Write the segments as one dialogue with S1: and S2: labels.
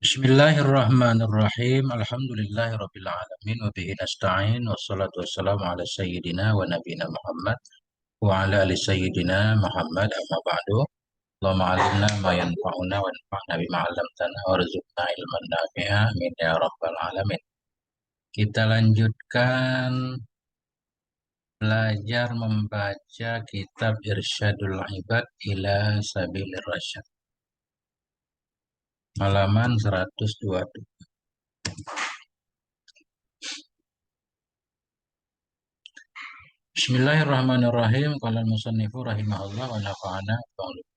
S1: Bismillahirrahmanirrahim. Alhamdulillahirabbil alamin wa bihi nasta'in wassalatu wassalamu ala sayyidina wa nabiyina Muhammad wa ala ali sayyidina Muhammad amma ba'du. Allahumma 'allimna ma yanfa'una wa anfa'na bima 'allamtana warzuqna ilman nafi'a amin ya rabbal alamin. Kita lanjutkan belajar membaca kitab Irsyadul Ibad ila Sabilir Rasyad. Halaman 122. Bismillahirrahmanirrahim. Qala al-musannifu rahimahullah wa nafa'ana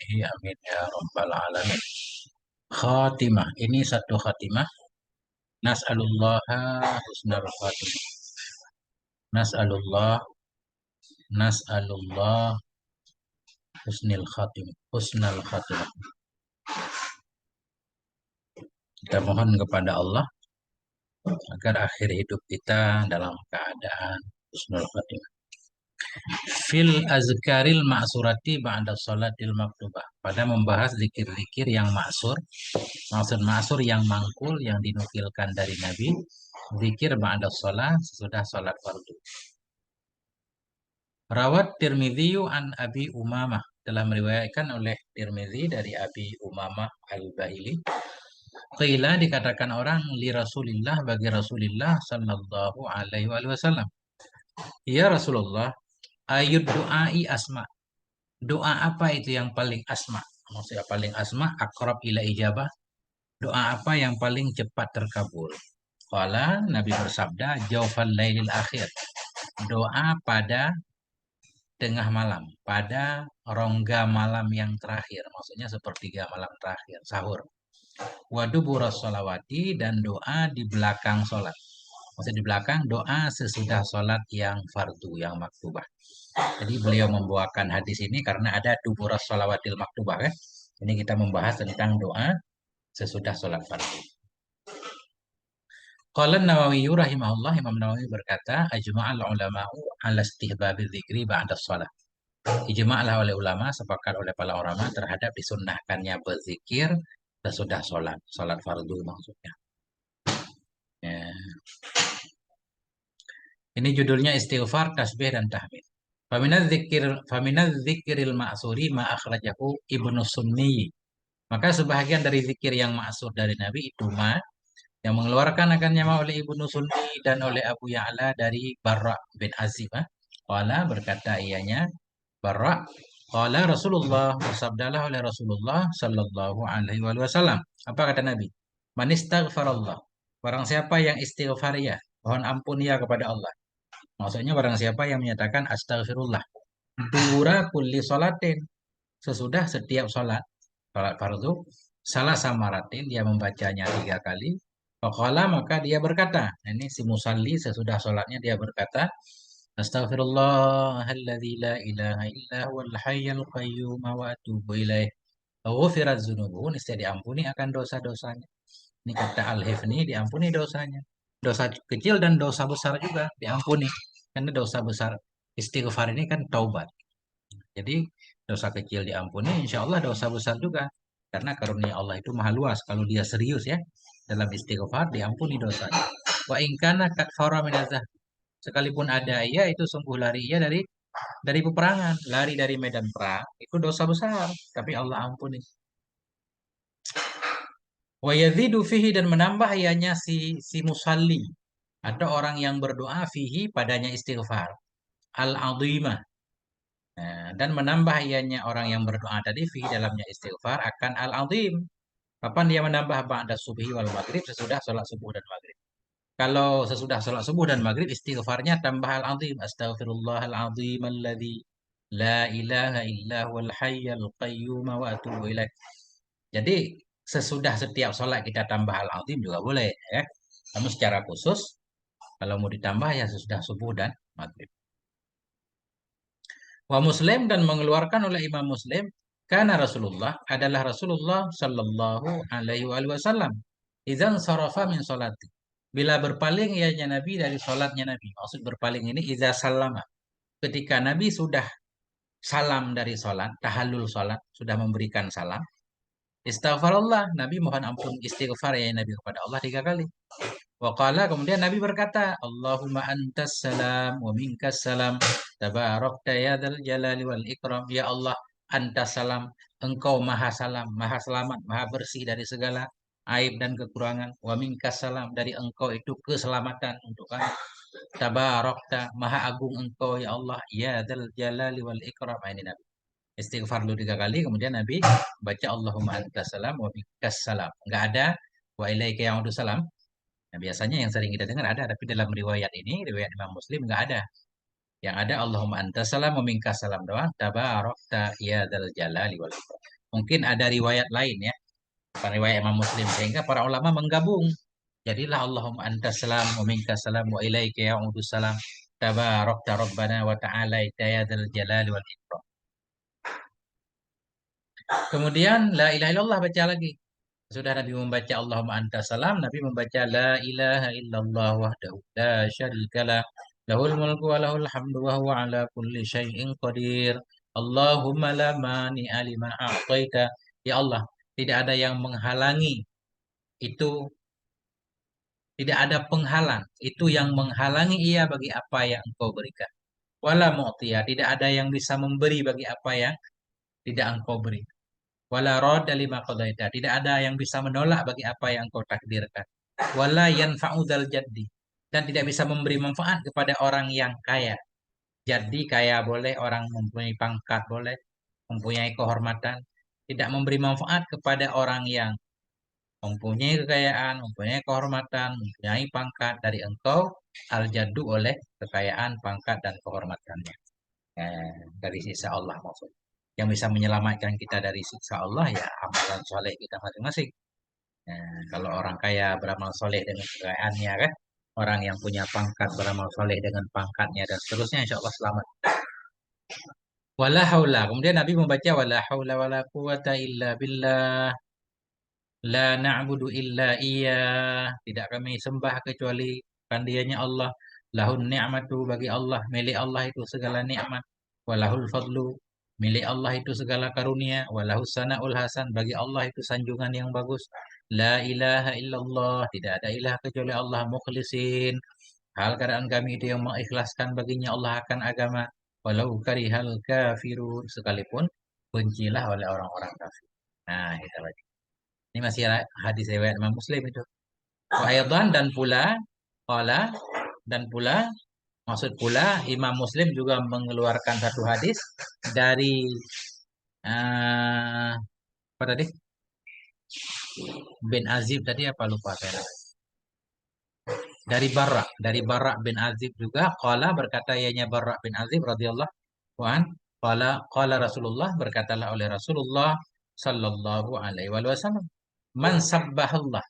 S1: bihi amin ya rabbal alamin. Khatimah. Ini satu khatimah. Nas'alullaha husnal khatimah. Nas'alullah nas'alullah husnul khatimah. Husnal khatimah. Kita mohon kepada Allah agar akhir hidup kita dalam keadaan husnul khatimah. Fil azkaril ma'surati ba'da salatil maktubah. Pada membahas zikir-zikir yang maksur, maksud yang mangkul, yang dinukilkan dari Nabi, zikir ba'da salat, sesudah salat fardu. Rawat Tirmidzi an Abi Umamah, telah meriwayatkan oleh Tirmidzi dari Abi Umamah Al-Bahili. Qila, dikatakan orang, li Rasulillah, bagi Rasulullah sallallahu alaihi wasallam. Ya Rasulullah, ayud du'ai asma. Doa apa itu yang paling asma? Maksudnya paling asma, akrab ila ijabah. Doa apa yang paling cepat terkabul? Qala, Nabi bersabda, jaufal lailil akhir. Doa pada tengah malam, pada rongga malam yang terakhir. Maksudnya sepertiga malam terakhir, sahur. Waduburas sholawati, dan doa di belakang sholat. Maksudnya di belakang doa sesudah sholat yang fardu, yang maktubah. Jadi beliau membawakan hadis ini karena ada duburas sholawatil maktubah kan. Ini kita membahas tentang doa sesudah sholat fardu. Qala Nawawi rahimahullah, Imam Nawawi berkata, ajma'al ulama'u ala istihbabi dzikri ba'da shalah. Ijma'lah oleh ulama, sepakat oleh para ulama terhadap disunnahkannya berzikir sesudah sholat, sholat fardu maksudnya. Ya. Ini judulnya istighfar, tasbih, dan tahmid. Faminadz dzikril ma'suri ma akhrajahu Ibnu Sunni. Maka sebahagian dari zikir yang ma'sur dari Nabi itu yang mengeluarkan akannya oleh Ibnu Sunni dan oleh Abu Ya'la dari Barra bin Azib. Qala, berkata ianya Barra, qala Rasulullah, bersabdalah oleh Rasulullah sallallahu alaihi wasallam. Apa kata Nabi? Man istaghfarallah. Barang siapa yang istighfar, ya, mohon ampun ya kepada Allah. Maksudnya barang siapa yang menyatakan astagfirullah dura kulli sholatin, sesudah setiap sholat, sholat fardu, salah samaratin, dia membacanya 3 kali. Faqala, maka dia berkata, ini si musalli sesudah sholatnya dia berkata, Astaghfirullahalladzi la ilaha illa huwal hayyul qayyum wa atubu ilaih. Ghufirat dzunubuhu, niscaya diampuni akan dosa-dosanya. Ini kata Al-Hifni, diampuni dosanya. Dosa kecil dan dosa besar juga diampuni. Karena dosa besar istighfar ini kan taubat. Jadi dosa kecil diampuni, insya Allah dosa besar juga. Karena karunia Allah itu maha luas. Kalau dia serius ya dalam istighfar, diampuni dosanya. Wa ingkana katfara minazah. Sekalipun ada ia itu sungguh lari ia dari peperangan, lari dari medan perang, itu dosa besar, tapi Allah ampuni. Wa yazidu fihi, dan menambah ianya si musalli atau orang yang berdoa fihi padanya istighfar al-azimah. Nah, dan menambah ianya orang yang berdoa tadi fi dalamnya istighfar akan al-azim. Kapan dia menambah ba'da subhi wal maghrib, sesudah sholat subuh dan maghrib. Kalau sesudah sholat subuh dan maghrib istighfarnya tambah al-azim. Astaghfirullahalazim alladzi la ilaha illa huwal hayyul qayyum wa atubu ilaih. Jadi sesudah setiap sholat kita tambah al-azim juga boleh ya. Namun secara khusus kalau mau ditambah ya sesudah subuh dan maghrib. Wa Muslim, dan mengeluarkan oleh Imam Muslim, karena Rasulullah adalah Rasulullah Shallallahu Alaihi Wasallam. Idzan sarafa min sholati. Bila berpaling ianya Nabi dari sholatnya Nabi. Maksud berpaling ini idza salama. Ketika Nabi sudah salam dari sholat, tahallul sholat, sudah memberikan salam. Istighfarullah, Nabi mohon ampun istighfar ya Nabi kepada Allah 3 kali. Waqala kemudian Nabi berkata, Allahumma antas salam wa minkas salam, tabarakta ya dzal jalali wal ikram. Ya Allah, antas salam, engkau maha salam, maha selamat, maha bersih dari segala aib dan kekurangan. Wa minkas salam, dari engkau itu keselamatan untuk kami. Tabarakta, maha agung engkau ya Allah, ya dzal jalali wal ikram. Ini Nabi istighfar dulu 3 kali, kemudian Nabi baca Allahumma antas salam wa minkas salam. Enggak ada wa ilaika ya'udus salam. Nah, biasanya yang sering kita dengar ada, tapi dalam riwayat ini, riwayat Imam Muslim nggak ada. Yang ada Allahumma antas salam wa minkas salam doang. Tabarakta ya dzal jalali wal ikram. Mungkin ada riwayat lain ya, bukan riwayat Imam Muslim, sehingga para ulama menggabung. Jadilah Allahumma antas salam wa minkas salam wa ilaika ya'udus salam. Tabarakta rabbana wa ta'ala ya dzal jalali wal ikram. Kemudian la ilaha illallah baca lagi. Sudah Nabi membaca Allahumma anta salam, Nabi membaca la ilaha illallah wahdahu la syarikalah, lahul mulku wa lahul hamdu wa huwa ala kulli syai'in qadir. Allahumma la mani'a lima a'taita. Ya Allah, tidak ada yang menghalangi itu, tidak ada penghalang itu yang menghalangi ia bagi apa yang engkau berikan. Wala mu'tiya, tidak ada yang bisa memberi bagi apa yang tidak engkau beri. Wala radda lima qadaita. Tidak ada yang bisa menolak bagi apa yang kau takdirkan. Wala yanfa'u dzal jaddi. Dan tidak bisa memberi manfaat kepada orang yang kaya. Jadi kaya boleh, orang mempunyai pangkat boleh, mempunyai kehormatan. Tidak memberi manfaat kepada orang yang mempunyai kekayaan, mempunyai kehormatan, mempunyai pangkat dari engkau al-jaddu oleh kekayaan, pangkat, dan kehormatannya. Dari sisa Allah maksud. Yang bisa menyelamatkan kita dari siksa Allah ya amalan soleh kita masing-masing. Kalau orang kaya beramal soleh dengan kekayaannya kan, orang yang punya pangkat beramal soleh dengan pangkatnya dan seterusnya, insya Allah selamat. Wala haula. Kemudian Nabi membaca wala haula wala quwata illa billah. La na'budu illa iya. Tidak kami sembah kecuali dianya Allah. Lahun ni'matu, bagi Allah, milik Allah itu segala nikmat. Walahul fadlu, milik Allah itu segala karunia. Walahus sana'ul hasan, bagi Allah itu sanjungan yang bagus. La ilaha illallah, tidak ada ilah kecuali Allah, mukhlisin. Hal keadaan kami itu yang mengikhlaskan baginya Allah akan agama. Walau karihal kafirun, sekalipun bencilah oleh orang-orang kafir. Nah, kita baca. Ini masih hadis riwayat Imam Muslim itu. Wa aidan, dan pula, qala, dan pula, maksud pula Imam Muslim juga mengeluarkan satu hadis dari apa tadi? Bin Azib tadi apa lupa saya. Dari Barra bin Azib juga qala, berkata ianya Barra bin Azib radhiyallahu an, qala Rasulullah, berkatalah oleh Rasulullah sallallahu alaihi wasallam, man sabbahallah,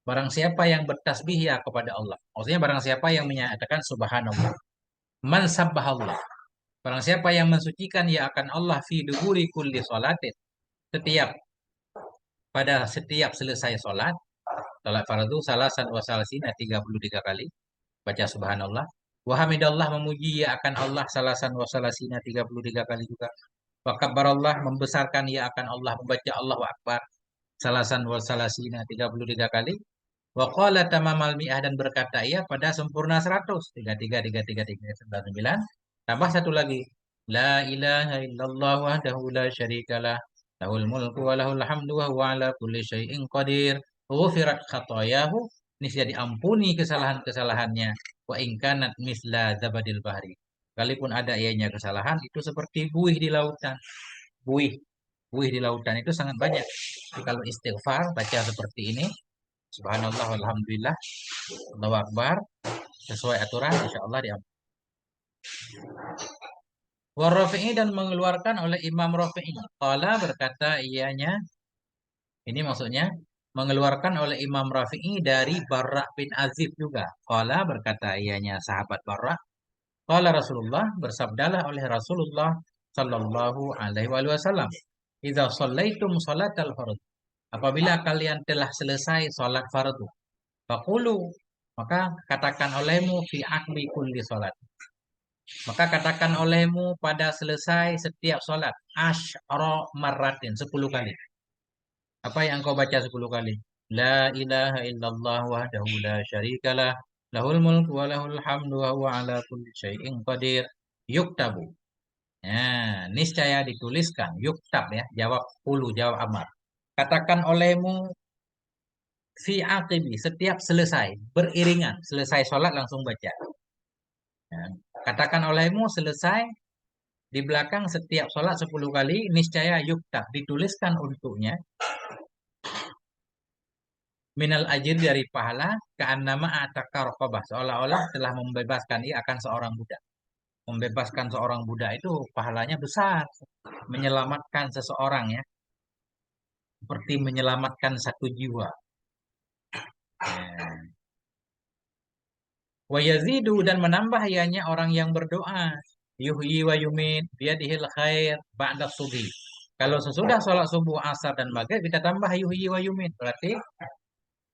S1: barang siapa yang bertasbih ya kepada Allah. Maksudnya barang siapa yang menyatakan subhanallah. Man sabbahallah, barang siapa yang mensucikan ya akan Allah fi duburi kulli salatin, setiap pada setiap selesai salat fardu salasan wa salasina 33 kali baca subhanallah. Wa hamidallah, memuji ya akan Allah salasan wa salasina 33 kali juga. Wa kabbarallah, membesarkan ya akan Allah, membaca Allahu akbar salasan wa salasina 33 kali. Wa qala tamamal mi'ah, dan berkata ia pada sempurna 100. 33 33 99. Tambah satu lagi. La ilaha illallah wahdahu la syarikalah. Lahul mulku wa lahul hamdu wa huwa ala kulli syai'in qadir. Ghufirat khatayahu. Ini sudah diampuni kesalahan-kesalahannya. Wa in kanat misla zabadil bahri. Sekalipun ada ianya kesalahan, itu seperti buih di lautan. Buih. Buih di lautan itu sangat banyak. Jadi kalau istighfar, baca seperti ini. Subhanallah, alhamdulillah, Allahu Akbar, sesuai aturan, insya Allah diampuni. Rafi'i, dan mengeluarkan oleh Imam Rafi'i. Qala, berkata ianya, ini maksudnya mengeluarkan oleh Imam Rafi'i dari Barra bin Azib juga. Qala, berkata ianya sahabat Barra. Qala Rasulullah, bersabdalah oleh Rasulullah sallallahu alaihi wasallam, "Idza shallaitum salatal fardhu." Apabila kalian telah selesai salat fardu, faqulu, maka katakan olehmu fi akbi kulli salat. Maka katakan olehmu pada selesai setiap salat, asyara marratin, 10 kali. Apa yang engkau baca 10 kali? La ilaha illallah wahdahu la syarikalah. Lahul mulku wa lahul hamdu wa huwa ala kulli syai'in qadir. Yuktabu. Nah, niscaya dituliskan. Yuktab ya. Jawab ulu, jawab amar. Katakan olehmu fi aqibi. Setiap selesai. Beriringan. Selesai sholat langsung baca. Nah, katakan olehmu selesai. Di belakang setiap sholat 10 kali. Niscaya yuktab. Dituliskan untuknya minal ajir dari pahala ka'annama ataka raqabah seolah-olah telah membebaskan ia akan seorang budak. Membebaskan seorang budak itu pahalanya besar. Menyelamatkan seseorang ya, seperti menyelamatkan satu jiwa. Ya. Wa yazidu dan menambah ianya orang yang berdoa. Yuhyi wa yumit biyadihil khair ba'da subuh. Kalau sesudah sholat subuh, asar dan maghrib kita tambah yuhyi wa yumit. Berarti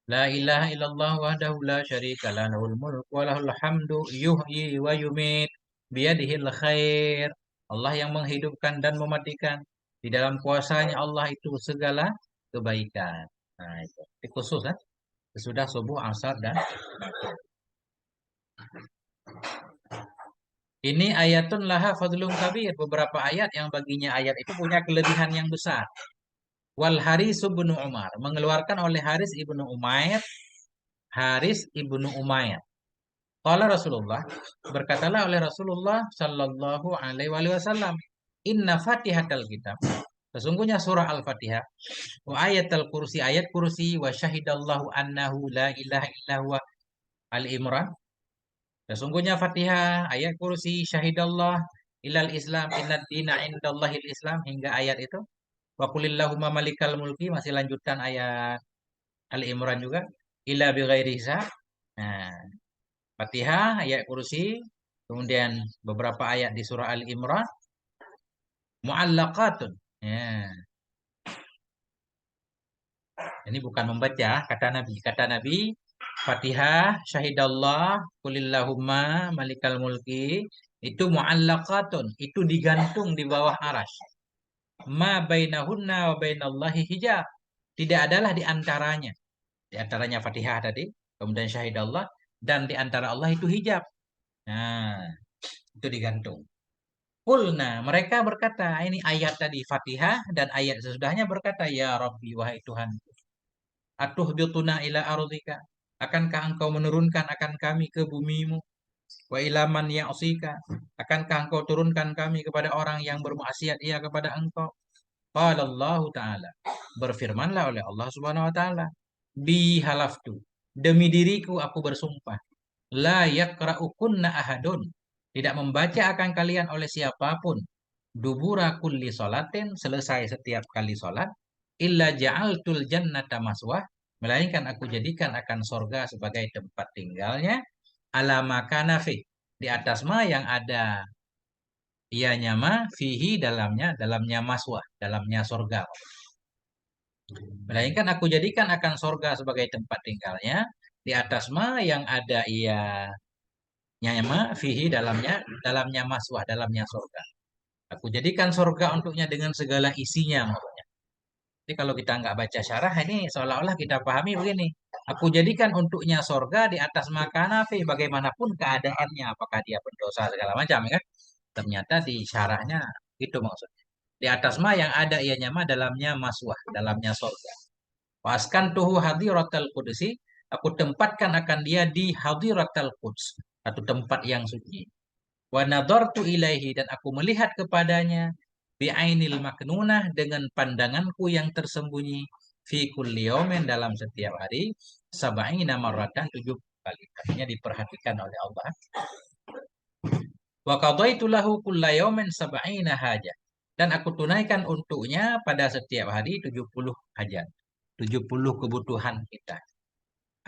S1: la ilaha illallah wahdahu la syarika lah lahul mulku wa lahul hamdu yuhyi wa yumit biyadihil khair. Allah yang menghidupkan dan mematikan. Di dalam kuasanya Allah itu segala kebaikan. Nah, itu. Itu khusus kan? Sesudah subuh, asar dan ini ayatun laha fadlun kabir. Beberapa ayat yang baginya ayat itu punya kelebihan yang besar. Wal Haris ibnu Umar. Mengeluarkan oleh Haris ibnu Umair. Haris ibnu Umair. Qala Rasulullah, berkatalah oleh Rasulullah sallallahu alaihi wasallam, Inna Fatihatal Kitab. Sesungguhnya surah Al-Fatihah, wa ayatul kursi, ayat kursi, wa syahidallahu annahu la ilaha illa huwa Al-Imran. Sesungguhnya Fatihah, ayat kursi, syahidallah ilal Islam, inna dina indallahil Islam, hingga ayat itu. Wa qulillahumma malikal mulki, masih lanjutan ayat Al-Imran juga. Illa bi ghairi hisab. Nah, Fatihah, ayat kursi, kemudian beberapa ayat di surah Al-Imran, mu'allaqatun. Ya, ini bukan membaca, kata Nabi. Kata Nabi, Fatihah, syahidallah, kulillahumma, malikal mulki, itu mu'allaqatun, itu digantung di bawah aras. Ma bainahunna wa bainallahi hijab. Tidak adalah di antaranya. Di antaranya Fatihah tadi, kemudian syahidallah, dan di antara Allah itu hijab. Nah, itu digantung. Kulna, mereka berkata, ini ayat tadi Fatihah dan ayat sesudahnya berkata, Ya Rabbi, wahai Tuhan, atuh bituna ila ardika. Akankah engkau menurunkan akan kami ke bumimu? Wa ilaman ya'sika. Akankah engkau turunkan kami kepada orang yang bermaksiat ia kepada engkau? Qala Allah Ta'ala. Berfirmanlah oleh Allah Subhanahu wa taala, Bi halaftu. Demi diriku aku bersumpah. La yakra'ukunna ahadun. Tidak membaca akan kalian oleh siapapun. Dubura kulli solatin. Selesai setiap kali solat. Illa ja'altul jannata maswah. Melainkan aku jadikan akan sorga sebagai tempat tinggalnya. Ala makana fi. Di atas ma yang ada ianya ma fihi dalamnya maswah, dalamnya sorga. Melainkan aku jadikan akan sorga sebagai tempat tinggalnya. Di atas ma yang ada ia nyama fihi dalamnya maswah, dalamnya surga. Aku jadikan surga untuknya dengan segala isinya maksudnya. Jadi kalau kita nggak baca syarah ini seolah-olah kita pahami begini. Aku jadikan untuknya surga di atas makanafi bagaimanapun keadaannya, apakah dia berdosa segala macam ya kan? Ternyata di syarahnya itu maksudnya. Di atas ma yang ada ianya ma dalamnya maswah, dalamnya surga. Waskan tuhu hadiratal qudsi, aku tempatkan akan dia di hadiratal quds, satu tempat yang suci. Wa nadartu ilaihi dan aku melihat kepadanya bi'ainil maknunah dengan pandanganku yang tersembunyi fi kulli yaumin dalam setiap hari sab'ina marratan 70 kali. Artinya diperhatikan oleh Allah. Wa qadaitu lahu kulla yaumin sab'ina hajah. Dan aku tunaikan untuknya pada setiap hari 70 hajat. 70 kebutuhan kita.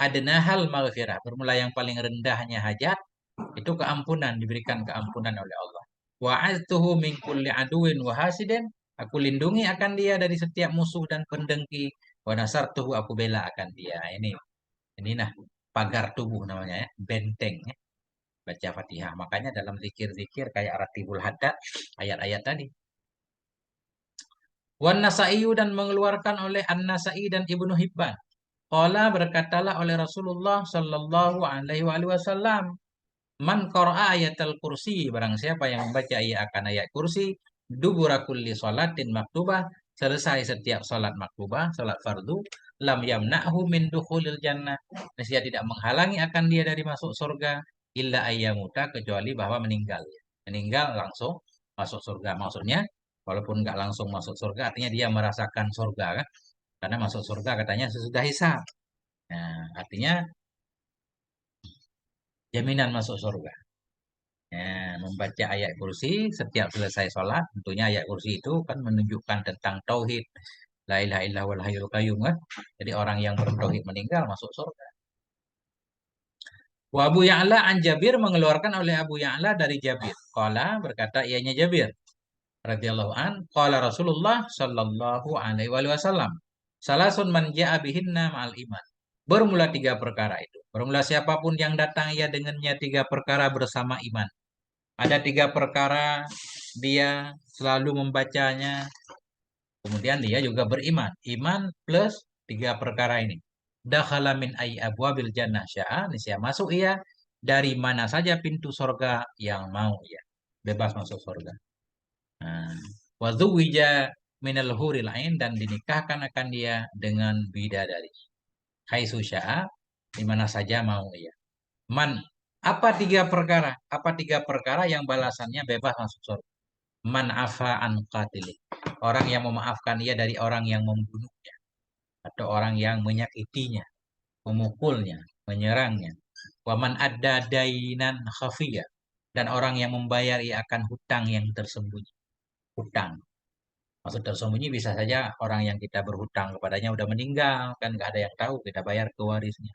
S1: Adna hal maghfirah. Bermula yang paling rendahnya hajat. Itu keampunan. Diberikan keampunan oleh Allah. Wa'aztuhu min kulli aduin wa hasidin. Aku lindungi akan dia dari setiap musuh dan pendengki. Wa nasartuhu aku bela akan dia. Ini nah pagar tubuh namanya ya. Benteng ya. Baca Fatihah. Makanya dalam zikir-zikir kayak Ratibul Haddad. Ayat-ayat tadi. Wan Nasaiyu dan mengeluarkan oleh An-Nasai dan Ibnu Hibban. Qala berkatalah oleh Rasulullah sallallahu alaihi wasallam, man qara'a ayatal kursi, barang siapa yang membaca akan ayat kursi, dubura kulli salatin maktubah, selesai setiap salat maktubah, salat fardu, lam yamna'hu min dukhulil jannah, nescaya tidak menghalangi akan dia dari masuk surga, illa ayyamuta, kecuali bahwa meninggal. Meninggal langsung masuk surga. Maksudnya, walaupun nggak langsung masuk surga, artinya dia merasakan surga kan? Karena masuk surga katanya sesudah hisab. Nah, artinya jaminan masuk surga. Ya, membaca ayat kursi setiap selesai sholat, tentunya ayat kursi itu kan menunjukkan tentang tauhid, la ilaha illallah wal hayyul qayyum kan. Jadi orang yang bertauhid meninggal masuk surga. Wa Abu Ya'la an Jabir, mengeluarkan oleh Abu Ya'la dari Jabir. Qala berkata ianya Jabir radhiyallahu an, qala Rasulullah sallallahu alaihi wasallam, salasun man ja'a bihinna ma'al iman. Bermula tiga perkara itu. Bermula siapapun yang datang ia dengannya tiga perkara bersama iman. Ada tiga perkara dia selalu membacanya, kemudian dia juga beriman. Iman plus tiga perkara ini. Dakhala min ayyi abwabil jannah sya'a, niscaya masuk ia dari mana saja pintu surga yang mau ia. Bebas masuk surga. Nah, wa dzuwija minal huril ain, dan dinikahkan akan dia dengan bidadari. Haitsu sya'a, di mana saja mau ia. Man, apa tiga perkara? Apa tiga perkara yang balasannya bebas masuk surga? Man afa an qatili. Orang yang memaafkan ia dari orang yang membunuhnya atau orang yang menyakitinya, memukulnya, menyerangnya. Waman adda dainan khafiyah, dan orang yang membayar ia akan hutang yang tersembunyi. Hutang. Maksud tersembunyi bisa saja orang yang kita berhutang kepadanya udah meninggal, kan nggak ada yang tahu, kita bayar ke warisnya.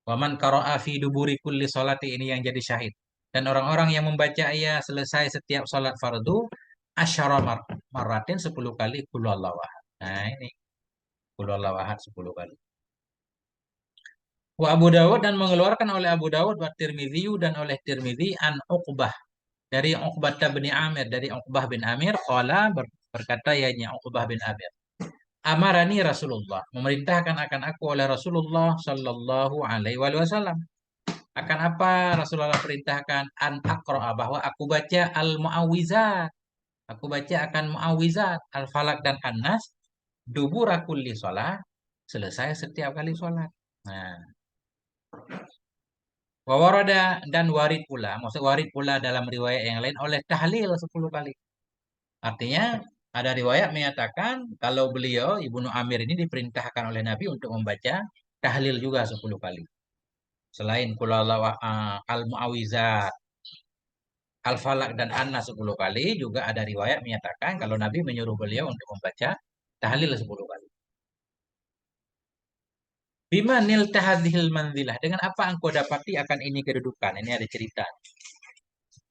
S1: Waman qara'a fi duburi kulli sholati, ini yang jadi syahid. Dan orang-orang yang membaca ia selesai setiap salat fardu, asyara maratin 10 kali qul huwallahu ahad. Nah, ini qul huwallahu ahad 10 kali. Wa Abu Dawud, dan mengeluarkan oleh Abu Dawud wa Tirmidzi, dan oleh Tirmidzi an Uqbah, dari Uqbah bin Amir, dari Uqbah bin Amir qala, berkata yanya Uqbah bin Amir, amarani Rasulullah, memerintahkan akan aku oleh Rasulullah sallallahu alaihi wasallam. Akan apa Rasulullah perintahkan? An aqra'a, bahwa aku baca al-mu'awwizat. Aku baca akan mu'awwizat, al-falak dan an-nas, dubura kulli sholat, selesai setiap kali sholat. Nah, wawarada, dan warid pula, maksud warid pula dalam riwayat yang lain oleh tahlil 10 kali. Artinya ada riwayat menyatakan kalau beliau Ibnu Amir ini diperintahkan oleh Nabi untuk membaca tahlil juga 10 kali. Selain al-mu'awwizat, Al-Falaq dan An-Nas 10 kali, juga ada riwayat menyatakan kalau Nabi menyuruh beliau untuk membaca tahlil 10 kali. Bima nilta hadhil manzilah, dengan apa engkau dapati akan ini kedudukan? Ini ada cerita.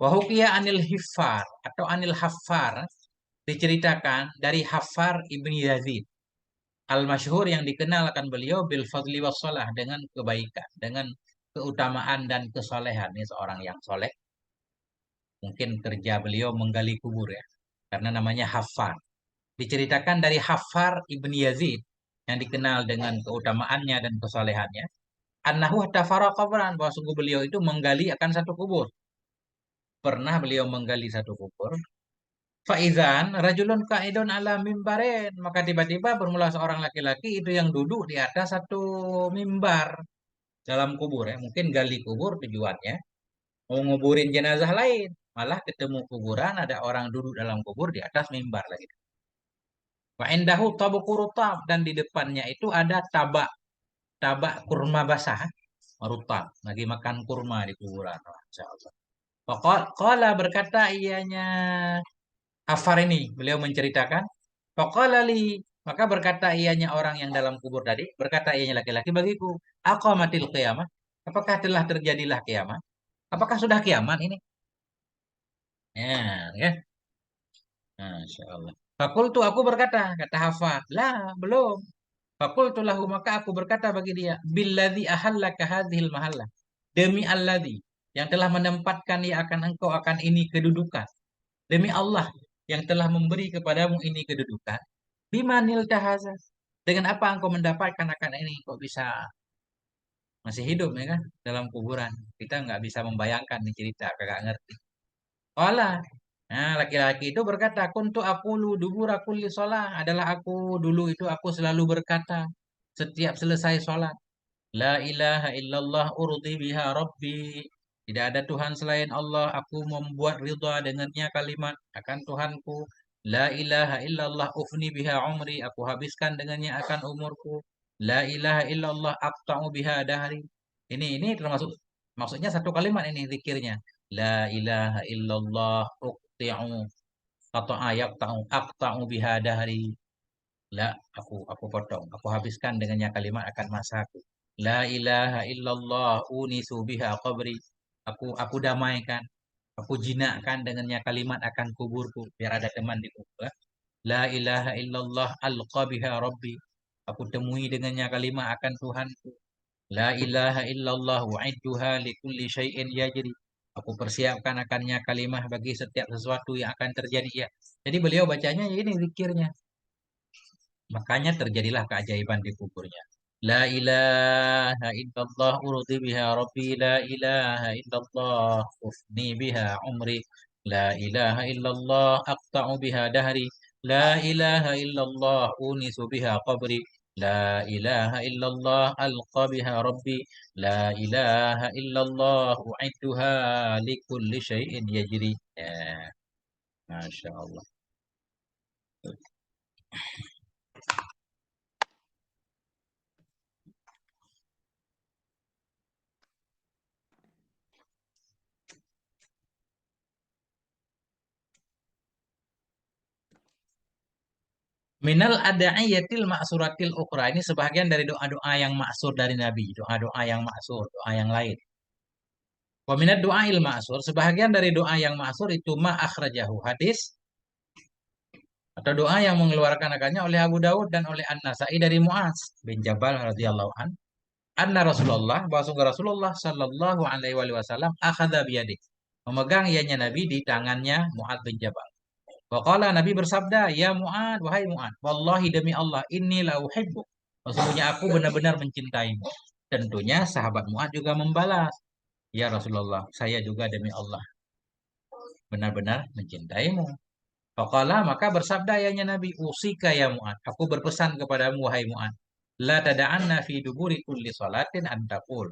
S1: Wahukia anil hifar atau anil hafar, diceritakan dari Hafar ibni Yazid al-masyhur, yang dikenal akan beliau bil fadli wassalah, dengan kebaikan, dengan keutamaan dan kesolehan. Ini seorang yang soleh. Mungkin kerja beliau menggali kubur ya, karena namanya Hafar. Diceritakan dari Hafar ibni Yazid, yang dikenal dengan keutamaannya dan kesolehannya. Annahu tafara qabran, bahwa sungguh beliau itu menggali akan satu kubur. Pernah beliau menggali satu kubur. Faizan rajulun kaidun ala mimbarin, maka tiba-tiba bermula seorang laki-laki itu yang duduk di atas satu mimbar dalam kubur ya. Mungkin gali kubur tujuannya mau nguburin jenazah lain, malah ketemu kuburan ada orang duduk dalam kubur di atas mimbar lagi. Wa indahu tabukurutab, dan di depannya itu ada tabak, tabak kurma basah, rutab, lagi makan kurma di kuburan. Masya Allah. Qala berkata ianya Afar ini, beliau menceritakan, faqala li, maka berkata ianya orang yang dalam kubur tadi, berkata ianya laki-laki bagiku, aqamatil qiyamah, apakah telah terjadilah kiamat? Apakah sudah kiamat ini? Ya. Masya Allah. Fakultu, aku berkata, kata Hafar, lah, belum. Fakultu lahu, maka aku berkata bagi dia, billadzi ahallaka hadhil mahallah. Demi alladzi, yang telah menempatkan ia akan engkau akan ini kedudukan. Demi Allah, yang telah memberi kepadamu ini kedudukan. Bimanil tahaza. Dengan apa engkau mendapatkan akan ini? Kok bisa masih hidup ya kan? Dalam kuburan. Kita nggak bisa membayangkan nih cerita, kagak ngerti. Olah. Nah, laki-laki itu berkata, kuntu aqulu dubura kulli sholah. Adalah aku dulu itu aku selalu berkata setiap selesai sholat. La ilaha illallah urdi biha rabbi. Tidak ada Tuhan selain Allah. Aku membuat ridha dengannya kalimat akan Tuhanku. La ilaha illallah ufni biha umri. Aku habiskan dengannya akan umurku. La ilaha illallah aqta'u biha dahri. Ini termasuk maksudnya satu kalimat ini zikirnya. La ilaha illallah uqti'u atau ayat ta'u aqta'u biha dahri. La, aku potong, aku habiskan dengannya kalimat akan masaku. La ilaha illallah unisu biha qabri. Aku damaikan, aku jinakkan dengannya kalimat akan kuburku biar ada teman di kubur. La ilaha illallah alqa biha rabbi. Aku temui dengannya kalimat akan Tuhanku. La ilaha illallah wa'idduha likulli syai'in yajri. Aku persiapkan akannya kalimah bagi setiap sesuatu yang akan terjadi ya. Jadi beliau bacanya ini zikirnya. Makanya terjadilah keajaiban di kuburnya. La ilaha illallah urdi biha rabbi. La ilaha illallah ufni biha umri. La ilaha illallah aqta'u biha dahri. La ilaha illallah unisu biha qabri. La ilaha illallah alqa biha rabbi. La ilaha illallah u'idduha likulli syai'in yajri. Ya, Masya Allah. Minal adaiyatil ma'suratil ukhra. Ini sebagian dari doa-doa yang maksur dari Nabi. Doa-doa yang maksur, doa yang lain. Wa minad doail ma'sur. Sebagian dari doa yang maksur itu ma akhrajahu hadis. Atau doa yang mengeluarkan akannya oleh Abu Dawud dan oleh An-Nasai dari Mu'az bin Jabal radhiyallahu an. Anna Rasulullah, bahwa Rasulullah sallallahu alaihi wasallam akhadha biyadik. Memegang ianya Nabi di tangannya Mu'az bin Jabal. Waqala Nabi bersabda, "Ya Mu'ad, wahai Mu'ad, wallahi demi Allah, inni la uhibbu." Sesungguhnya aku benar-benar mencintaimu. Tentunya sahabat Mu'ad juga membalas, "Ya Rasulullah, saya juga demi Allah benar-benar mencintaimu." Faqala maka bersabda yanya Nabi, "Usika ya Mu'ad, aku berpesan kepadamu wahai Mu'ad, la tada'anna fi duburi kulli salatin an taqul."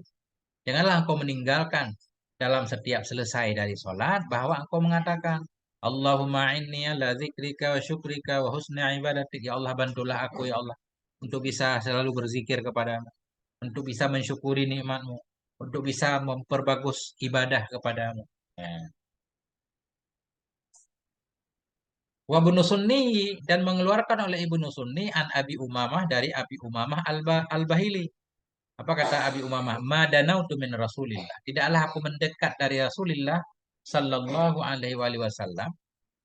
S1: Janganlah engkau meninggalkan dalam setiap selesai dari sholat bahwa engkau mengatakan Allahumma inni ala zikrika wa syukrika wa husni ibadatik. Ya Allah bantulah aku ya Allah untuk bisa selalu berzikir kepadamu, untuk bisa mensyukuri nikmatmu, untuk bisa memperbagus ibadah kepadamu. Ya. Wa Ibnu Sunni dan mengeluarkan oleh Ibnu Sunni an Abi Umamah dari Abi Umamah Al-Bahili. Apa kata Abi Umamah? Madanautu min Rasulillah. Tidaklah aku mendekat dari Rasulullah sallallahu alaihi wasallam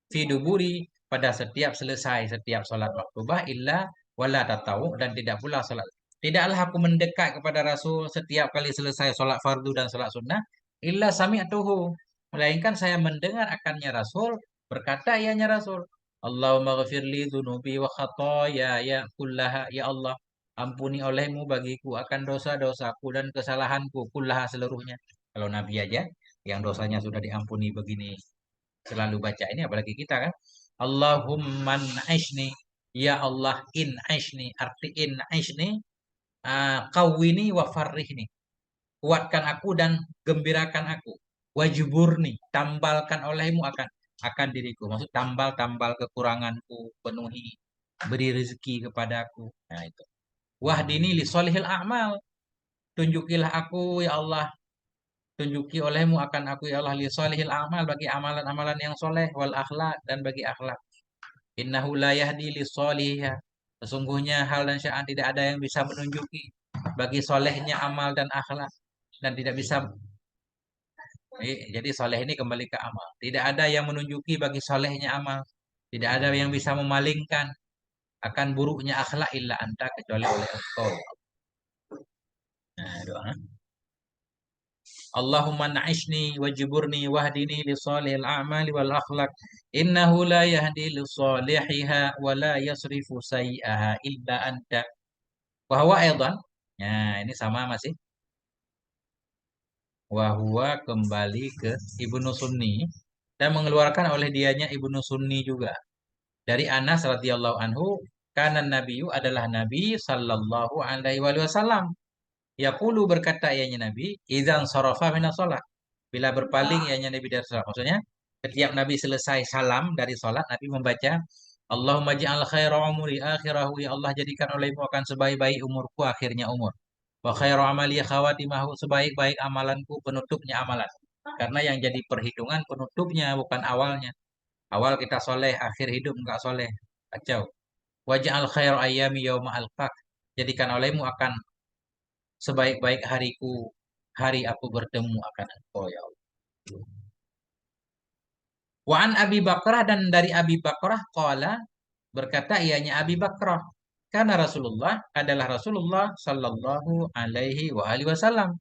S1: fi duburi pada setiap selesai setiap salat maktubah illa wala tatawu dan tidak pula salat. Tidaklah aku mendekat kepada Rasul setiap kali selesai salat fardu dan salat sunnah illa sami'tuhu. Melainkan saya mendengar akannya Rasul berkata ianya Rasul, Allahumma ghafirli dzunubi wa khataaya ya kullaha ya Allah. Ampuni olehmu bagiku akan dosa-dosaku dan kesalahanku kullaha seluruhnya. Kalau Nabi aja yang dosanya sudah diampuni begini selalu baca ini apalagi kita kan. Allahumma aishni ya Allah in aishni arti in aishni kawini wa farrihni. Kuatkan aku dan gembirakan aku. Wajiburni tambalkan olehmu akan diriku. Maksud tambal kekuranganku, penuhi beri rezeki kepadaku. Nah itu. Wahdini li solihil a'mal. Tunjukilah aku ya Allah. Tunjuki olehmu akan aku ya Allah li solihil a'mal bagi amalan-amalan yang soleh wal akhlak dan bagi akhlak. Innahu la yahdi li soliha. Sesungguhnya hal dan sya'an tidak ada yang bisa menunjuki bagi solehnya amal dan akhlak dan tidak bisa jadi soleh ini kembali ke amal. Tidak ada yang menunjuki bagi solehnya amal. Tidak ada yang bisa memalingkan akan buruknya akhlak illa anta kecuali oleh engkau. Nah, doa. Allahumma na'ishni wajiburni wahdini li salihil a'mali wal akhlaq. Innahu la yahdi li salihiha wa la yasrifu sayyi'aha illa anta. Wahwa aidan. Nah, ini sama masih. Wahwa kembali ke Ibnu Sunni dan mengeluarkan oleh dianya Ibnu Sunni juga. Dari Anas radhiyallahu anhu, karena Nabiu adalah Nabi sallallahu alaihi wasallam. Yaqulu berkata ianya Nabi, idzan sarafa minas shalah. Bila berpaling ianya Nabi dari salat. Maksudnya, setiap Nabi selesai salam dari salat, Nabi membaca, Allahumma ja'al khaira umuri akhirahu, ya Allah jadikan olehmu akan sebaik-baik umurku akhirnya umur. Wa khairu amali khawatimahu, sebaik-baik amalanku penutupnya amalan. Karena yang jadi perhitungan penutupnya bukan awalnya. Awal kita soleh, akhir hidup enggak soleh. Kacau. Waj'al khairu ayyami yauma alqaq. Jadikan olehmu akan sebaik-baik hariku, hari aku bertemu akan engkau ya Allah. Wa an Abi Bakrah, dan dari Abi Bakrah qala berkata ianya Abi Bakrah, karena Rasulullah adalah Rasulullah sallallahu alaihi wa alihi wasallam.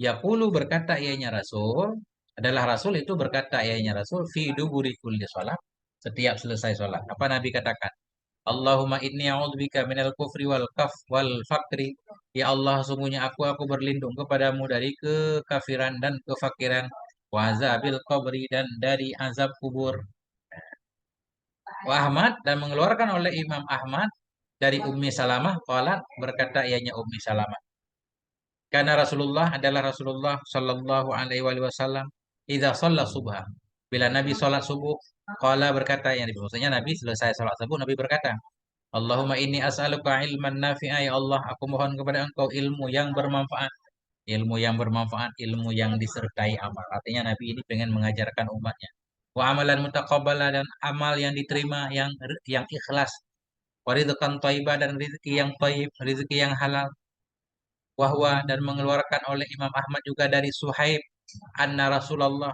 S1: Yaqulu berkata ianya Rasul, adalah Rasul itu berkata ianya Rasul fi duburi kulli salat, setiap selesai salat. Apa Nabi katakan? Allahumma inni a'udzubika minal kufri wal kaf wal fakri. Ya Allah, sungguhnya aku berlindung kepadamu dari kekafiran dan kefakiran, wa azabil qabri, dan dari azab kubur. Wa Ahmad, dan mengeluarkan oleh Imam Ahmad dari Ummi Salamah qalat, berkata ianya Ummi Salamah, karena Rasulullah sallallahu alaihi wasallam idza shalla subha. Bila Nabi salat subuh, qala berkata, yang maksudnya Nabi selesai salat subuh Nabi berkata, Allahumma inni as'aluka ilman nafi'a, ya Allah aku mohon kepada Engkau ilmu yang bermanfaat. Ilmu yang bermanfaat, ilmu yang disertai amal. Artinya Nabi ini pengen mengajarkan umatnya. Wa amalan mutaqabbala, dan amal yang diterima, yang ikhlas. Wa rizqan thayyibah, dan rezeki yang thayyib, rezeki yang halal. Wahwa, dan mengeluarkan oleh Imam Ahmad juga dari Suhaib, anna Rasulullah,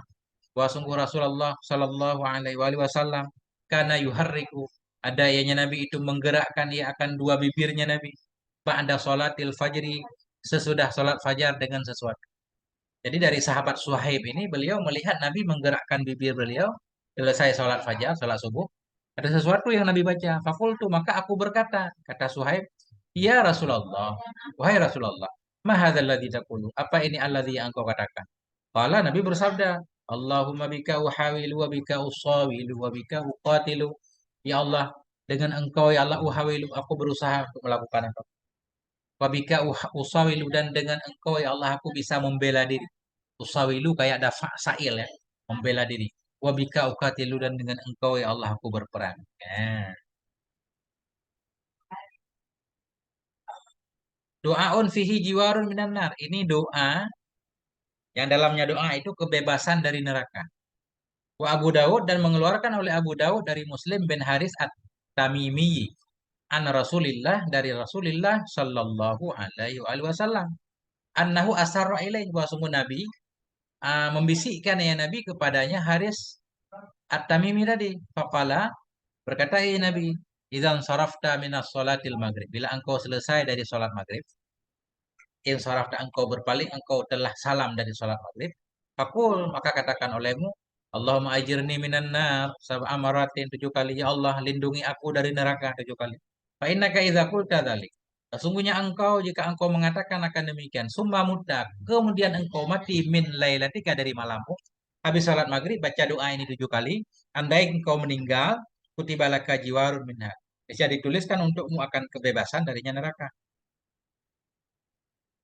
S1: wa sungguh Rasulullah sallallahu alaihi wasallam, karena yuharriku, ada ianya Nabi itu menggerakkan ia akan dua bibirnya Nabi, ba'da salatil fajri, sesudah salat fajar, dengan sesuatu. Jadi dari sahabat Suhaib ini, beliau melihat Nabi menggerakkan bibir beliau selesai salat fajar, salat subuh. Ada sesuatu yang Nabi baca. Fakultu, maka aku berkata, kata Suhaib, ya Rasulullah, wahai Rasulullah, ma hadzal ladzi taqulu? Apa ini alladzi yang engkau katakan? Qala, Nabi bersabda, Allahumma bika uhawilu wa bika usawilu wa bika uqatilu. Ya Allah, dengan engkau ya Allah uhawilu, aku berusaha untuk melakukan itu. Wa bika usawilu, dan dengan engkau ya Allah aku bisa membela diri. Usawilu kayak ada fa'il ya, membela diri. Wabika ukatilu, dan dengan engkau ya Allah aku berperang. Ya. Doaun fihi jiwarun minan nar. Ini doa yang dalamnya doa itu kebebasan dari neraka. Wa Abu Dawud, dan mengeluarkan oleh Abu Dawud dari Muslim bin Haris at-Tamimi an Rasulillah, dari Rasulillah sallallahu alaihi wasallam. Annahu asarra ilaih, bahwa sungguh Nabi membisikkan ya Nabi kepadanya Haris at-Tamimi tadi. Faqala, berkata ya Nabi, idzan sarafta minas salatil maghrib. Bila engkau selesai dari salat maghrib, in sarafta, engkau berpaling, engkau telah salam dari salat maghrib. Fakul, maka katakan olehmu, Allahumma ajirni minan nar sab'a maratin, 7 kali. Ya Allah, lindungi aku dari neraka 7 kali. Fa innaka idza qulta dzalik. Sesungguhnya engkau, jika engkau mengatakan akan demikian, summa mutak, kemudian engkau mati min lailatika, dari malammu, habis salat maghrib baca doa ini 7 kali, andai engkau meninggal, kutibalaka jiwarun minha, bisa dituliskan untukmu akan kebebasan darinya neraka.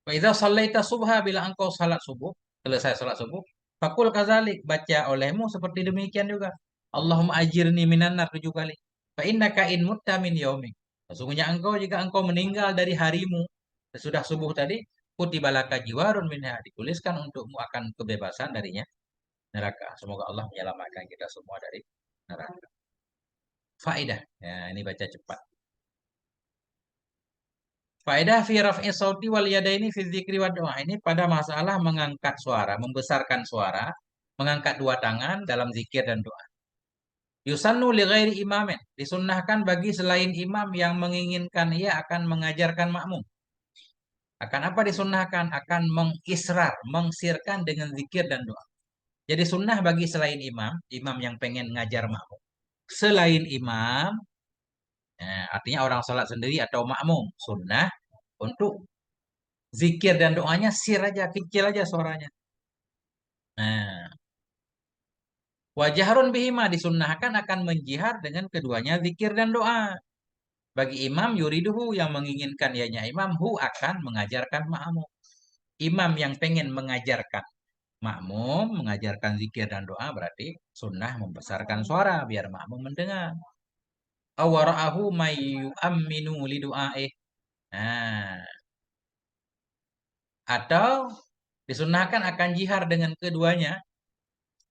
S1: Wa idza shallaita subha, bila engkau salat subuh, selesai salat subuh, fakul kazalik, baca olehmu seperti demikian juga. Allahumma ajirni minan nar 7 kali. Fa innaka in mutta min yaumik. Sesungguhnya engkau, jika engkau meninggal dari harimu sesudah subuh tadi, kutibalaka jiwarun minha, dituliskan untukmu akan kebebasan darinya neraka. Semoga Allah menyelamatkan kita semua dari neraka. Faedah. Ya, ini baca cepat. Faedah fi raf'i sauti wal yadaini fi dzikri wa doa. Ini pada masalah mengangkat suara, membesarkan suara, mengangkat dua tangan dalam zikir dan doa. Yusannu li ghairi imamin. Disunnahkan bagi selain imam yang menginginkan ia akan mengajarkan makmum. Akan apa disunnahkan? Akan mengisrar, mengsirkan dengan zikir dan doa. Jadi sunnah bagi selain imam, imam yang pengen ngajar makmum. Selain imam, artinya orang sholat sendiri atau makmum, sunnah untuk zikir dan doanya sir aja, kecil aja suaranya. Nah, wajahrun bihima disunnahkan akan menjihar dengan keduanya zikir dan doa. Bagi imam yuriduhu yang menginginkan ianya imam hu akan mengajarkan makmum. Imam yang pengen mengajarkan makmum, mengajarkan zikir dan doa berarti sunnah membesarkan suara biar makmum mendengar. Awara'ahu mayu aminu li du'aih. Nah, atau disunahkan akan jihar dengan keduanya.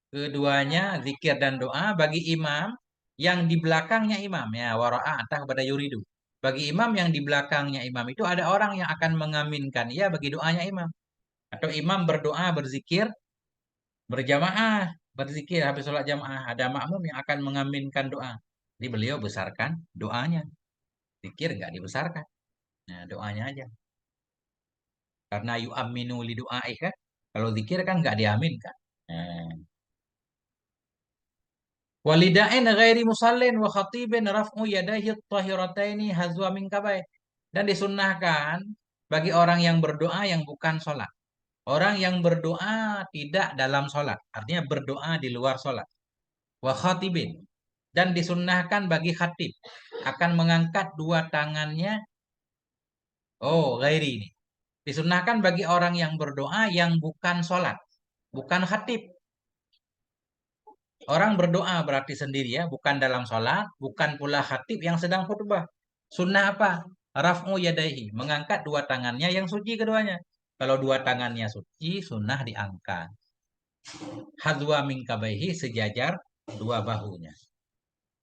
S1: Keduanya zikir dan doa bagi imam yang di belakangnya imam. Ya, wara'a atah kepada yuridu. Bagi imam yang di belakangnya imam itu ada orang yang akan mengaminkan ia bagi doanya imam. Atau imam berdoa, berzikir, berjamaah, berzikir habis sholat jamaah. Ada makmum yang akan mengaminkan doa. Jadi beliau besarkan doanya. Zikir nggak dibesarkan. Nah, doanya aja. Karena yu'aminu li du'aih kan. Kalau zikir kan nggak diaminkan. Nah. Walidain ghairi musallin wa khatibin raf'u yadayhi tahirataini hazwa min kabai. Dan disunnahkan bagi orang yang berdoa yang bukan sholat. Orang yang berdoa tidak dalam sholat. Artinya berdoa di luar sholat. Wa khatibin. Dan disunnahkan bagi khatib. Akan mengangkat dua tangannya. Oh, ghairi ini. Disunnahkan bagi orang yang berdoa yang bukan sholat. Bukan khatib. Orang berdoa berarti sendiri ya, bukan dalam sholat, bukan pula khatib yang sedang khutbah. Sunnah apa? Raf'u yadaihi, mengangkat dua tangannya yang suci keduanya. Kalau dua tangannya suci, sunnah diangkat. Hadwa min kabaihi, sejajar dua bahunya.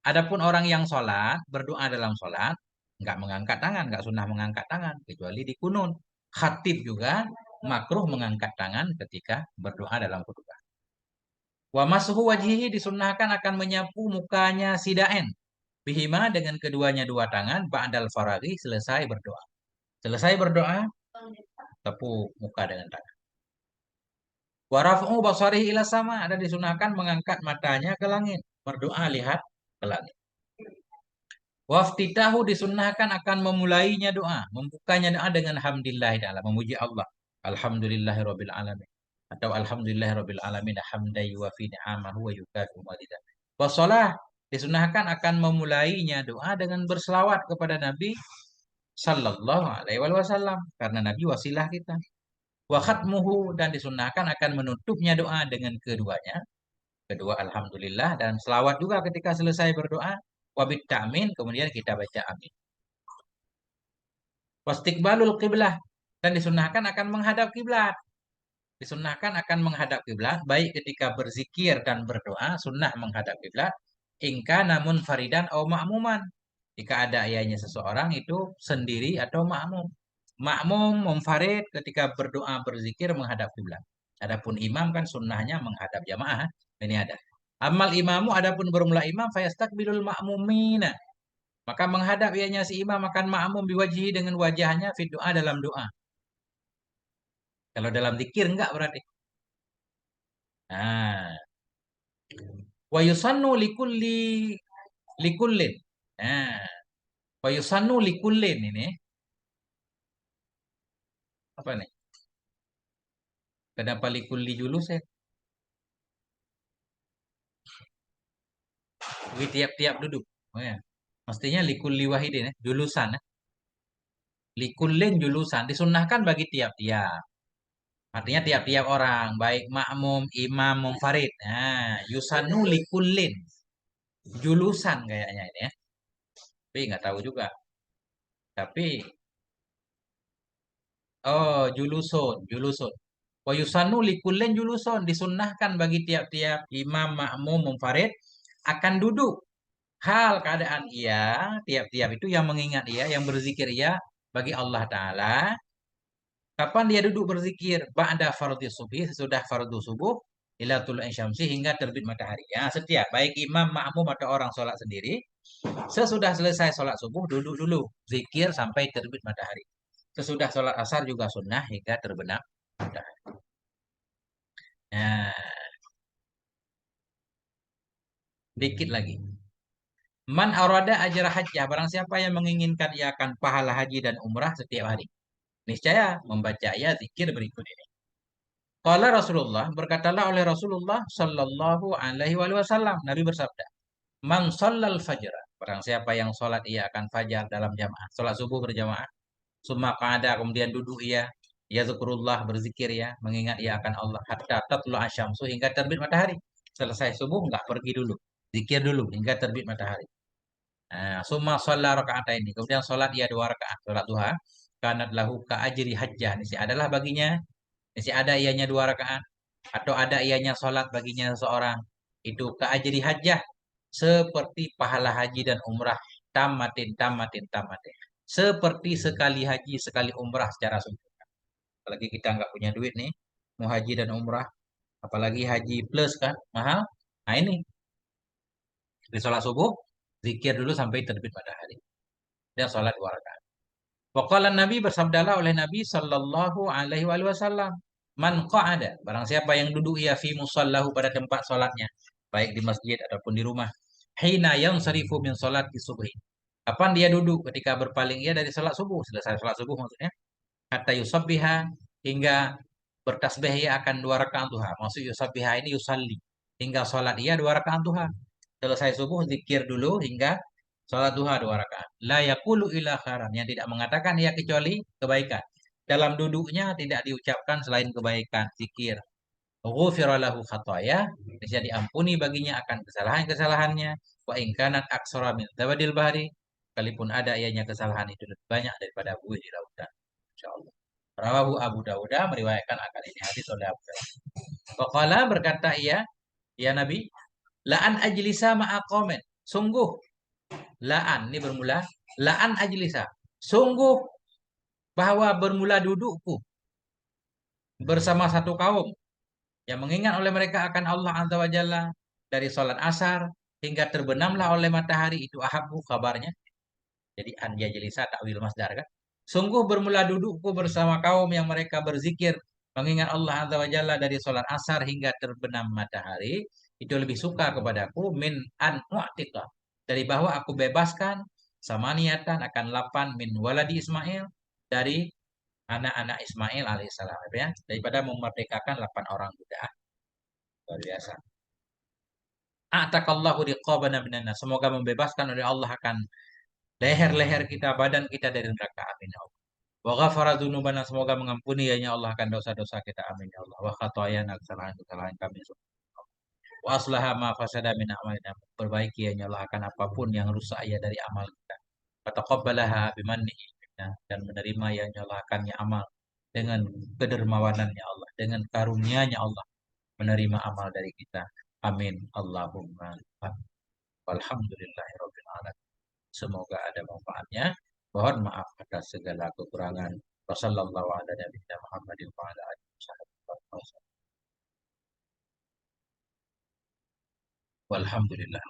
S1: Adapun orang yang sholat, berdoa dalam sholat, nggak mengangkat tangan, nggak sunnah mengangkat tangan, kecuali di kunut. Khatib juga makruh mengangkat tangan ketika berdoa dalam khutbah. Wa masuhu wajhihi disunnahkan akan menyapu mukanya si daen. Bihima dengan keduanya dua tangan ba'dal faraghi selesai berdoa. Selesai berdoa, tepuk muka dengan tangan. Wa raf'u basarihi ila sama ada disunahkan mengangkat matanya ke langit. Berdoa lihat ke langit. Waftitahu disunnahkan akan memulainya doa, membukanya doa dengan hamdillah ta'ala, memuji Allah. Alhamdulillahirabbil alamin. Atau alhamdulillahirabbil alamin hamdan yuwafi ni'amahu wa yukafi mazidah. Wassalah disunahkan akan memulainya doa dengan berselawat kepada Nabi sallallahu alaihi wasallam karena Nabi wasilah kita. Wa khatmuhu dan disunahkan akan menutupnya doa dengan keduanya. Kedua alhamdulillah dan selawat juga ketika selesai berdoa. Wabit ta'min kemudian kita baca amin. Wastiqbalul qiblah dan disunahkan akan menghadap kiblat. Disunahkan akan menghadap kiblat baik ketika berzikir dan berdoa sunnah menghadap kiblat ingka namun faridan atau ma'muman. Jika ada ayahnya seseorang itu sendiri atau makmum. Makmum munfarid ketika berdoa berzikir menghadap kiblat. Adapun imam kan sunnahnya menghadap jamaah. Ini ada. Amal imamu adapun bermula imam fayastaqbilul ma'mumina. Maka menghadap ianya si imam akan makmum biwajihi dengan wajahnya fit doa dalam doa. Kalau dalam zikir enggak berarti. Nah, wa yusannu likullin. Nah, wa yusannu likullin ini apa nih? Kenapa likulli julus ya? Di tiap-tiap duduk. Oh ya. Mestinya likulli wahidin ya, julusan ya. Likullin julusan disunnahkan bagi tiap-tiap. Artinya tiap-tiap orang, baik makmum, imam, munfarid. Nah, yusannu likullin. Julusan kayaknya ini ya. Tapi nggak tahu juga. Tapi oh julusun. Wa yusannu likullin julusun disunnahkan bagi tiap-tiap imam, makmum, munfarid akan duduk. Hal keadaan ia, tiap-tiap itu yang mengingat ia, yang berzikir ia bagi Allah Ta'ala. Kapan dia duduk berzikir? Ba'da fardhu subuh, sesudah fardhu subuh, ila tulu'i syamsi hingga terbit matahari. Ya, setiap baik imam, makmum atau orang sholat sendiri, sesudah selesai sholat subuh duduk dulu, zikir sampai terbit matahari. Sesudah sholat asar juga sunnah hingga terbenam matahari. Nah, dikit lagi. Man arada ajra hajjah, barang siapa yang menginginkan ia akan pahala haji dan umrah setiap hari. Niscaya membaca ayat zikir berikut ini. Qala Rasulullah, berkatalah oleh Rasulullah sallallahu alaihi wasallam, Nabi bersabda, "Man shallal fajr, barang siapa yang sholat ia akan fajar dalam jamaah, sholat subuh berjamaah, summa qa'ada, kemudian duduk ia, ya zikrullah, berzikir ya, mengingat ia akan Allah, hatta tatlu asyamsu, hingga terbit matahari. Selesai subuh enggak pergi dulu, zikir dulu hingga terbit matahari. Nah, summa shalla raka'ataini, kemudian sholat ia 2 rakaat, sholat duha, kanat lahu ka ajri hajjah, ini adalah baginya, ini ada ianya 2 rakaat, atau ada ianya sholat baginya seseorang, itu ka ajri hajjah, seperti pahala haji dan umrah, tamatin tamatin tamatin, seperti sekali haji sekali umrah secara sempurna. Apalagi kita nggak punya duit nih, mau haji dan umrah, apalagi haji plus kan mahal. Nah ini di sholat subuh zikir dulu sampai terbit matahari dan sholat 2 rakaat. Waqala Nabi, bersabdalah oleh Nabi sallallahu alaihi wasallam, man qa'ada, barang siapa yang duduk ia fi musallahu, pada tempat sholatnya, baik di masjid ataupun di rumah, hina yansarifu min sholati subhi, kapan dia duduk? Ketika berpaling ia dari sholat subuh, selesai sholat subuh maksudnya, hatta yusabbiha, hingga bertasbih ia akan 2 rakaat duha. Maksud yusabbiha ini yusalli, hingga sholat ia 2 rakaat duha. Selesai subuh zikir dulu hingga sholat duha 2 rakaat. La yaqulu illa khairan, yang tidak mengatakan ia kecuali kebaikan. Dalam duduknya tidak diucapkan selain kebaikan, zikir. Ghufira lahu khataya, bisa diampuni baginya akan kesalahan-kesalahannya. Wa in kanat aksara min zabadil bahri, sekalipun ada ianya kesalahan itu lebih banyak daripada buih di lautan. Insyaallah. Rawahu Abu Dawud, meriwayatkan akan ini hadis oleh Abu Dawud. Waqala, berkata ia, ya Nabi, la'an ajlisa ma'aqamen. Sungguh, la'an ini bermula, la'an ajlisa. Sungguh bahwa bermula dudukku bersama satu kaum yang mengingat oleh mereka akan Allah Azza wa Jalla, dari sholat asar hingga terbenamlah oleh matahari, itu ahabu kabarnya. Jadi an yajlisa takwil masdar kan. Sungguh bermula dudukku bersama kaum yang mereka berzikir mengingat Allah Azza wa Jalla dari sholat asar hingga terbenam matahari, itu lebih suka kepadaku min an mu'tiqa, dari bahwa aku bebaskan sama niatan akan 8 min waladi Ismail, dari anak-anak Ismail alaihissalam, ya, daripada memerdekakan 8 orang budak. Luar biasa. A'takallahu riqabana minan nar. Semoga membebaskan oleh Allah akan leher-leher kita, badan kita dari neraka. Amin ya Allah. Wa ghafara dzunubana, semoga mengampuni ya Allah akan dosa-dosa kita. Amin ya Allah. Wa khatayana, kesalahan-kesalahan kami. Wa aslaha ma fasada min a'malina, perbaiki ya Allah akan apapun yang rusak ya dari amal kita. Wa taqabbalaha bimannihi minna, dan menerima ya Allah akannya amal dengan kedermawanannya Allah, dengan karunia-Nya Allah, menerima amal dari kita. Amin. Allahumma. Walhamdulillahirabbil alamin. Semoga ada manfaatnya. Mohon maaf atas segala kekurangan. Wassallallahu ala nabiyina Muhammadin wa ala alihi wasallam. Walhamdulillah.